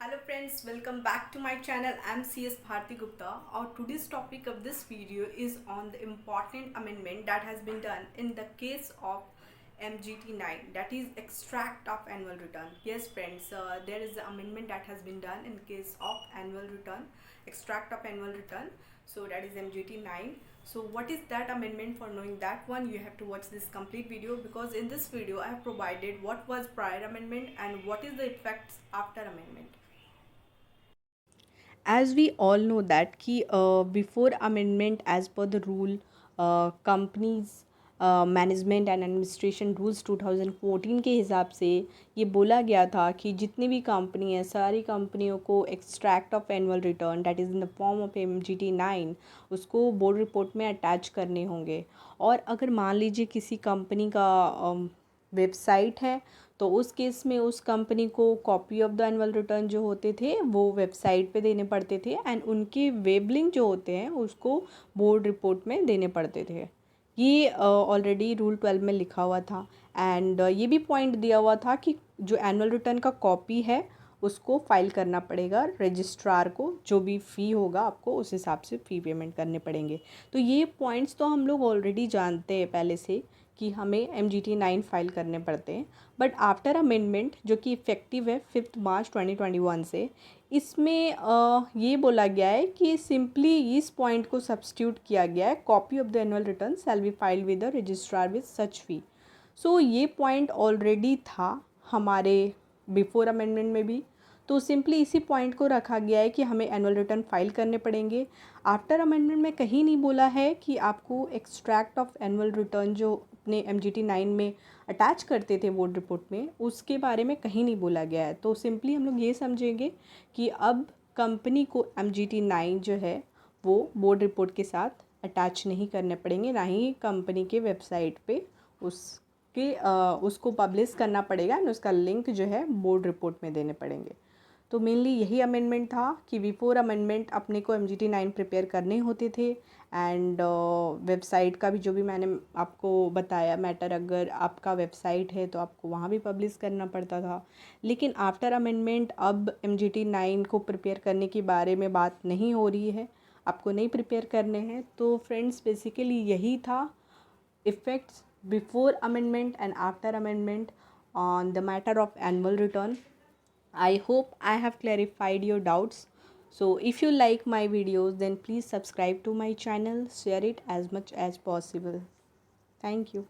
Hello friends, welcome back to my channel. I'm CS Bharti Gupta. Our today's topic of this video is on the important amendment that has been done in the case of MGT9, that is extract of annual return. Yes friends, there is an amendment that has been done in case of annual return, extract of annual return. So that is MGT9. So what is that amendment? For knowing that one, you have to watch this complete video, because in this video I have provided what was prior amendment and what is the effects after amendment. As we all know that कि before amendment, as per the rule, companies management and administration rules 2014 के हिसाब से ये बोला गया था कि जितनी भी कंपनी है, सारी कंपनियों को extract of annual return that is in the form of MGT9 उसको बोर्ड रिपोर्ट में अटैच करने होंगे। और अगर मान लीजिए किसी कंपनी का वेबसाइट है, तो उस केस में उस कंपनी को copy of the annual return जो होते थे वो वेबसाइट पे देने पड़ते थे, एंड उनके वेब लिंक जो होते हैं उसको बोर्ड रिपोर्ट में देने पड़ते थे। ये ऑलरेडी रूल 12 में लिखा हुआ था। एंड ये भी पॉइंट दिया हुआ था कि जो एनुअल रिटर्न का कॉपी है उसको फाइल करना पड़ेगा रजिस्ट्रार को, जो भी फ़ी होगा आपको उस हिसाब से फ़ी पेमेंट करने पड़ेंगे। तो ये पॉइंट्स तो हम लोग ऑलरेडी जानते हैं पहले से कि हमें MGT9 फाइल करने पड़ते हैं। बट आफ्टर अमेंडमेंट जो कि इफ़ेक्टिव है 5 मार्च 2021 से, इसमें ये बोला गया है कि सिंपली इस पॉइंट को सब्स्टिट्यूट किया गया है, copy of the annual return shall be filed with the registrar with such fee. So ये पॉइंट ऑलरेडी था हमारे बिफोर अमेंडमेंट में भी, तो सिंपली इसी पॉइंट को रखा गया है कि हमें एनुअल रिटर्न फाइल करने पड़ेंगे। आफ्टर अमेंडमेंट में कहीं नहीं बोला है कि आपको एक्सट्रैक्ट ऑफ एनुअल रिटर्न जो अपने MGT9 में अटैच करते थे बोर्ड रिपोर्ट में, उसके बारे में कहीं नहीं बोला गया है। तो सिंपली हम लोग ये समझेंगे कि अब कंपनी को MGT9 जो है वो बोर्ड रिपोर्ट के साथ अटैच नहीं करने पड़ेंगे, ना ही कंपनी के वेबसाइट पे उसको पब्लिश करना पड़ेगा, एंड उसका लिंक जो है बोर्ड रिपोर्ट में देने पड़ेंगे। तो मेनली यही अमेंडमेंट था कि बिफोर अमेंडमेंट अपने को MGT9 प्रिपेयर करने होते थे, एंड वेबसाइट का भी जो भी मैंने आपको बताया मैटर, अगर आपका वेबसाइट है तो आपको वहाँ भी पब्लिश करना पड़ता था। लेकिन आफ्टर अमेंडमेंट अब MGT9 को प्रिपेयर करने के बारे में बात नहीं हो रही है, आपको नहीं प्रिपेयर करने हैं। तो फ्रेंड्स बेसिकली यही था effects before amendment and after amendment on the matter of annual return. I hope I have clarified your doubts. So if you like my videos, then please subscribe to my channel, share it as much as possible. Thank you.